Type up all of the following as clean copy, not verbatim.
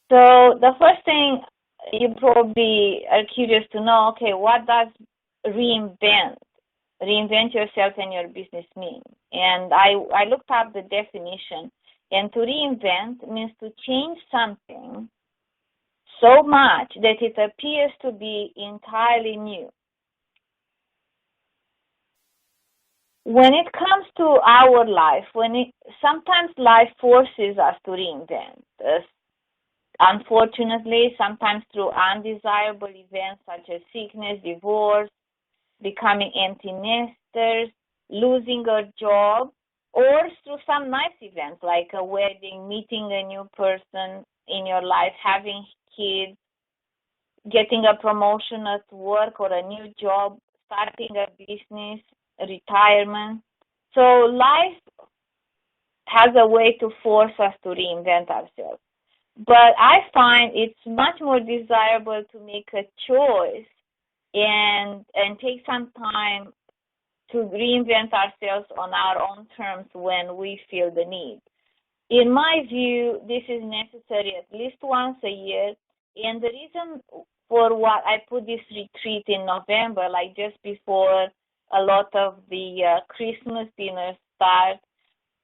So the first thing you probably are curious to know, okay, what does reinvent, reinvent yourself and your business mean? And I looked up the definition, and to reinvent means to change something so much that it appears to be entirely new. When it comes to our life, sometimes life forces us to reinvent. Unfortunately, sometimes through undesirable events such as sickness, divorce, becoming empty nesters, losing a job, or through some nice events like a wedding, meeting a new person in your life, having kids, getting a promotion at work or a new job, starting a business, retirement. So life has a way to force us to reinvent ourselves. But I find it's much more desirable to make a choice and take some time to reinvent ourselves on our own terms when we feel the need. In my view, this is necessary at least once a year, and the reason for what I put this retreat in November, like just before a lot of the Christmas dinners start,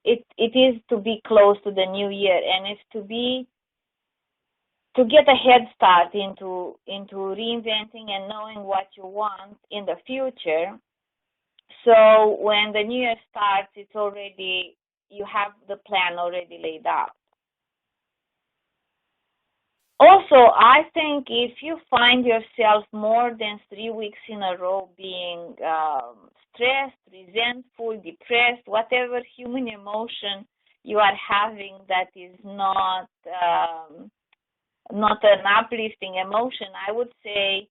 it is to be close to the new year, and it's to get a head start into reinventing and knowing what you want in the future. So when the new year starts, you have the plan already laid out. Also, I think if you find yourself more than 3 weeks in a row being stressed, resentful, depressed, whatever human emotion you are having that is not an uplifting emotion, I would say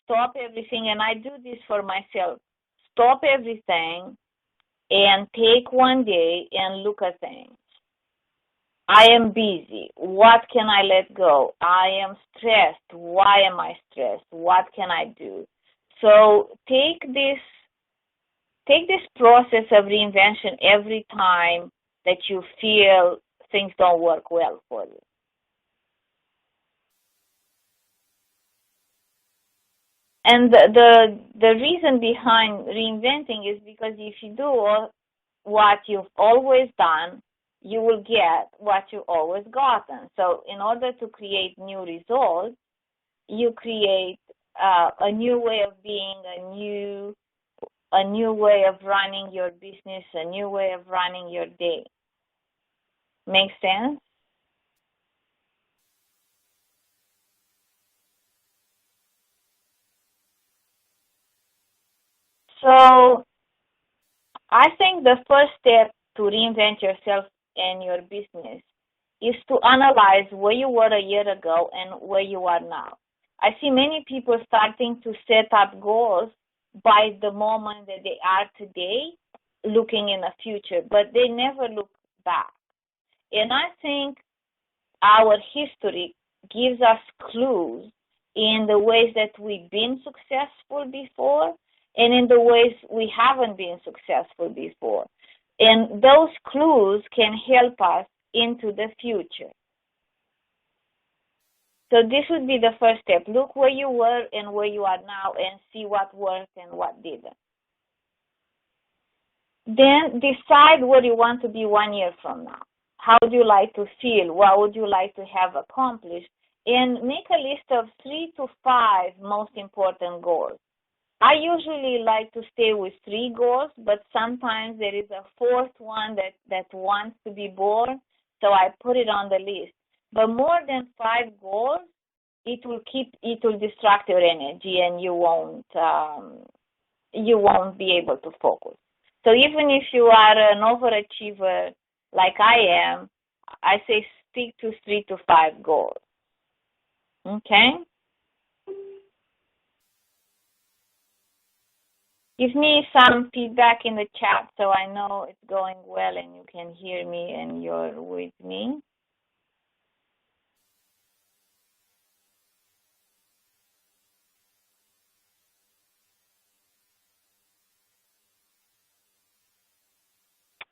stop everything, and I do this for myself. Stop everything and take one day and look at things. I am busy. What can I let go? I am stressed. Why am I stressed? What can I do? So take this process of reinvention every time that you feel things don't work well for you. And the reason behind reinventing is because if you do what you've always done, you will get what you've always gotten. So in order to create new results, you create a new way of being, a new way of running your business, a new way of running your day. Make sense? So I think the first step to reinvent yourself and your business is to analyze where you were a year ago and where you are now. I see many people starting to set up goals by the moment that they are today, looking in the future, but they never look back. And I think our history gives us clues in the ways that we've been successful before and in the ways we haven't been successful before. And those clues can help us into the future. So this would be the first step. Look where you were and where you are now and see what worked and what didn't. Then decide where you want to be 1 year from now. How would you like to feel? What would you like to have accomplished? And make a list of 3 to 5 most important goals. I usually like to stay with 3 goals, but sometimes there is a 4th one that wants to be born, so I put it on the list. But more than 5 goals, it will distract your energy, and you won't be able to focus. So even if you are an overachiever like I am, I say stick to 3 to 5 goals. Okay? Give me some feedback in the chat so I know it's going well and you can hear me and you're with me.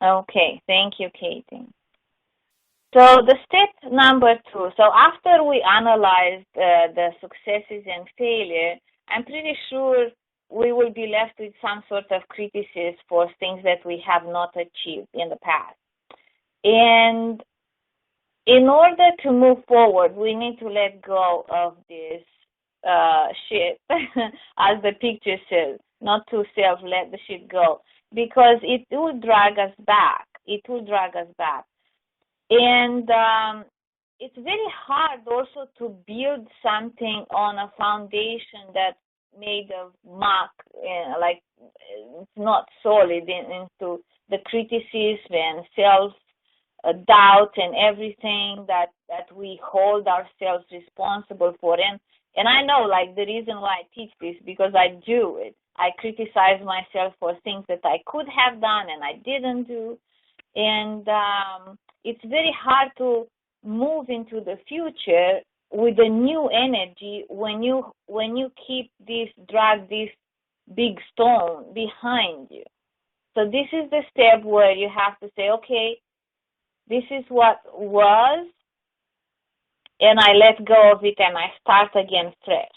Okay, thank you, Katie. So the step number 2, so after we analyzed the successes and failure, I'm pretty sure we will be left with some sort of criticism for things that we have not achieved in the past. And in order to move forward, we need to let go of this shit, as the picture says, not to let the shit go, because it will drag us back. It will drag us back. And it's very hard also to build something on a foundation that's made of muck, like it's not solid into the criticism and self-doubt and everything that we hold ourselves responsible for. And I know, like, the reason why I teach this, because I do it. I criticize myself for things that I could have done and I didn't do. And it's very hard to move into the future with a new energy when you keep this big stone behind you. So this is the step where you have to say, okay, this is what was, and I let go of it and I start again fresh.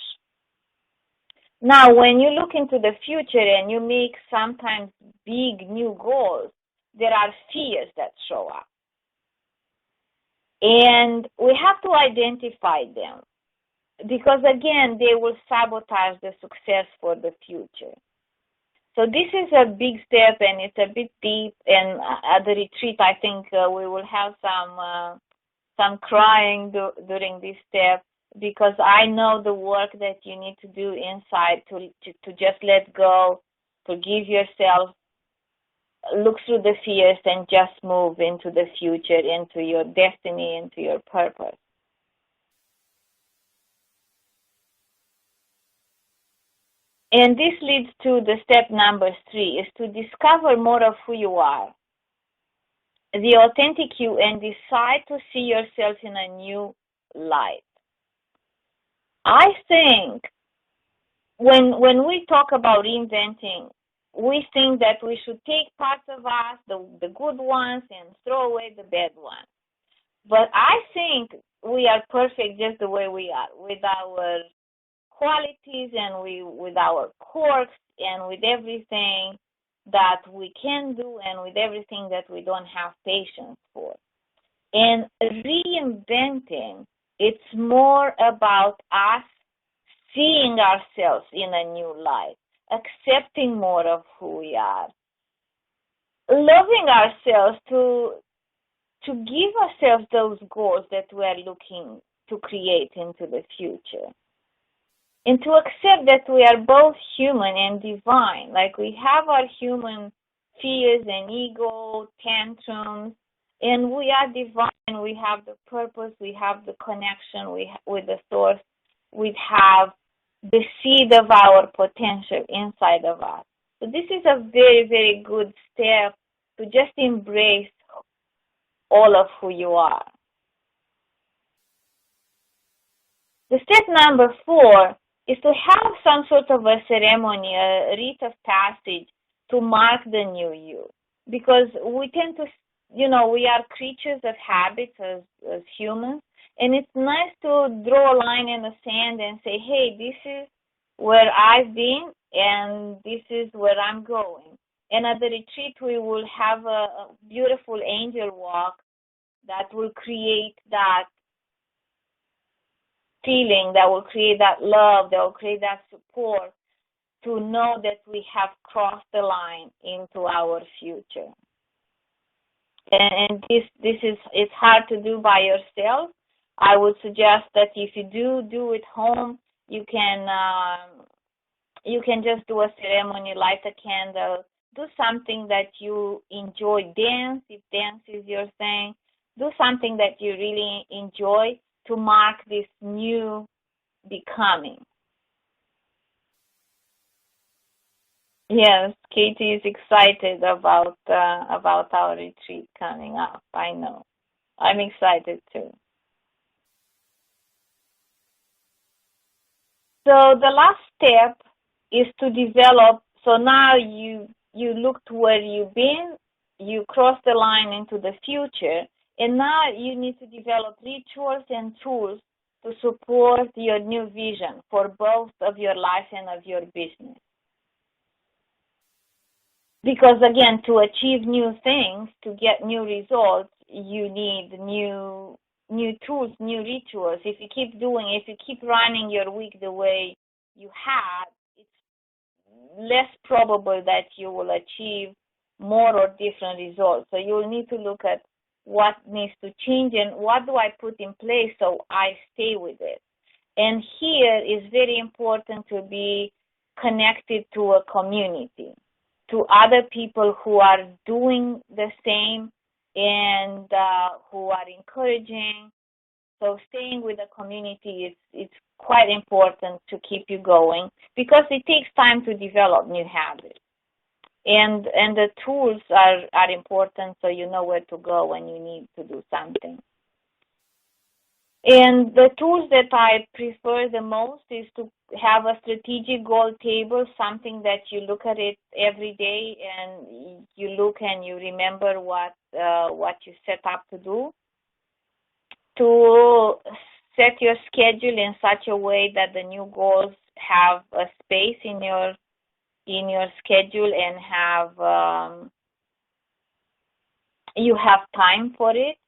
Now, when you look into the future and you make sometimes big new goals, there are fears that show up. And we have to identify them, because again, they will sabotage the success for the future. So this is a big step, and it's a bit deep, and at the retreat, I think we will have some crying during this step, because I know the work that you need to do inside to just let go, forgive yourself, look through the fears, and just move into the future, into your destiny, into your purpose. And this leads to the step number 3, is to discover more of who you are, the authentic you, and decide to see yourself in a new light. I think when we talk about reinventing, we think that we should take parts of us, the good ones, and throw away the bad ones. But I think we are perfect just the way we are, with our qualities and with our quirks and with everything that we can do and with everything that we don't have patience for. And reinventing, it's more about us seeing ourselves in a new light, accepting more of who we are, loving ourselves to give ourselves those goals that we are looking to create into the future. And to accept that we are both human and divine. Like, we have our human fears and ego, tantrums, and we are divine. We have the purpose, we have the connection with the source, we have the seed of our potential inside of us. So this is a very, very good step to just embrace all of who you are. The step number 4 is to have some sort of a ceremony, a rite of passage to mark the new you. Because we tend to, we are creatures of habits as humans, and it's nice to draw a line in the sand and say, hey, this is where I've been, and this is where I'm going. And at the retreat, we will have a beautiful angel walk that will create that feeling, that will create that love, that will create that support to know that we have crossed the line into our future. And this is, it's hard to do by yourself. I would suggest that if you do it home, you can just do a ceremony, light a candle, do something that you enjoy, dance, if dance is your thing, do something that you really enjoy to mark this new becoming. Yes, Katie is excited about our retreat coming up. I know. I'm excited too. So the last step is to develop. So now you look to where you've been, you cross the line into the future, And now you need to develop rituals and tools to support your new vision for both of your life and of your business. Because again, to achieve new things, to get new results, you need new tools, new rituals. If you keep running your week the way you had, it's less probable that you will achieve more or different results. So you'll need to look at what needs to change and what do I put in place so I stay with it. And here is very important to be connected to a community, to other people who are doing the same and who are encouraging. So staying with the community is quite important to keep you going, because it takes time to develop new habits. And the tools are important, so you know where to go when you need to do something. And the tools that I prefer the most is to have a strategic goal table, something that you look at it every day and you look and you remember what you set up to do. To set your schedule in such a way that the new goals have a space in your schedule and you have time for it.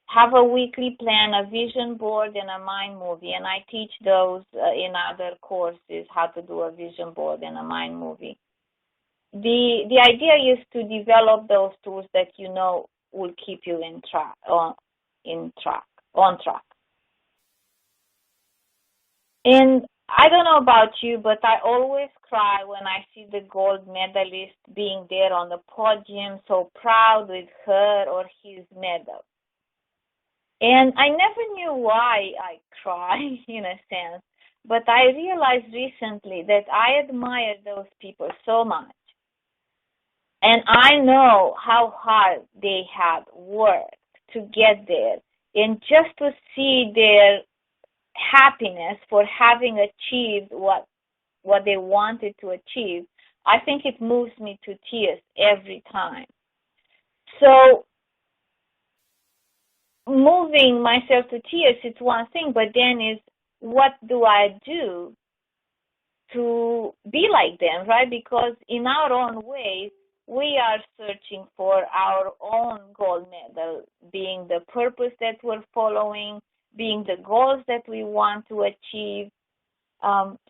Have a weekly plan, a vision board, and a mind movie. And I teach those in other courses, how to do a vision board and a mind movie. The idea is to develop those tools that you know will keep you on track. And I don't know about you, but I always cry when I see the gold medalist being there on the podium, so proud with her or his medal. And I never knew why I cry, in a sense, but I realized recently that I admire those people so much. And I know how hard they had worked to get there. And just to see their happiness for having achieved what they wanted to achieve, I think it moves me to tears every time. So moving myself to tears is one thing, but then is what do I do to be like them, right? Because in our own ways, we are searching for our own gold medal, being the purpose that we're following, being the goals that we want to achieve.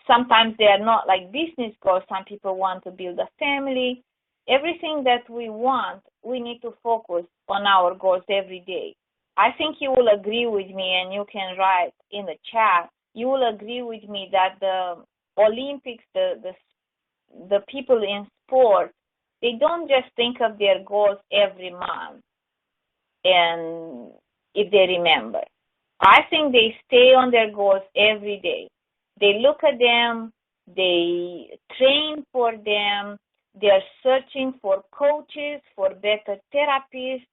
Sometimes they are not like business goals. Some people want to build a family. Everything that we want, we need to focus on our goals every day. I think you will agree with me, and you can write in the chat, you will agree with me that the Olympics, the people in sport, they don't just think of their goals every month and if they remember. I think they stay on their goals every day. They look at them, they train for them, they're searching for coaches, for better therapists,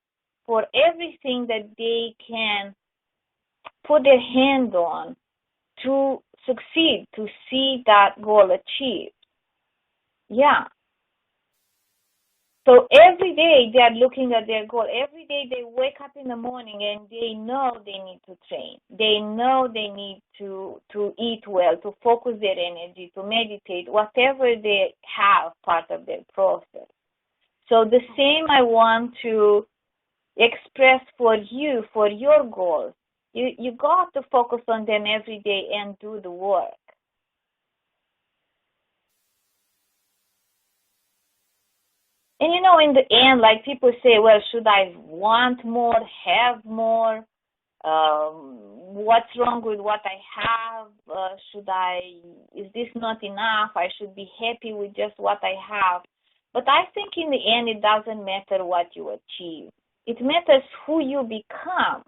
for everything that they can put their hand on to succeed, to see that goal achieved. Yeah. So every day they are looking at their goal. Every day they wake up in the morning and they know they need to train. They know they need to eat well, to focus their energy, to meditate, whatever they have part of their process. So the same I want to express for you, for your goals. You got to focus on them every day and do the work. And in the end, like people say, well, should I want more, have more? What's wrong with what I have? Is this not enough? I should be happy with just what I have. But I think in the end, it doesn't matter what you achieve. It matters who you become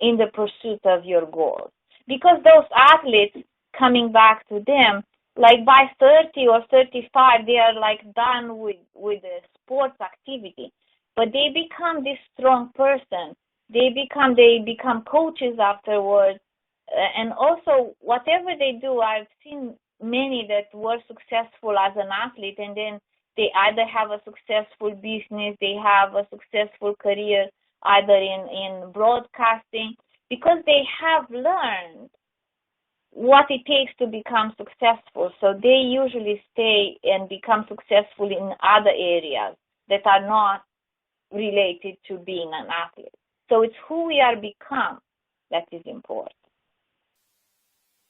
in the pursuit of your goals. Because those athletes, coming back to them, like by 30 or 35, they are like done with the sports activity. But they become this strong person. They become coaches afterwards. And also, whatever they do, I've seen many that were successful as an athlete, and then They either have a successful business, they have a successful career, either in broadcasting, because they have learned what it takes to become successful. So they usually stay and become successful in other areas that are not related to being an athlete. So it's who we are become that is important.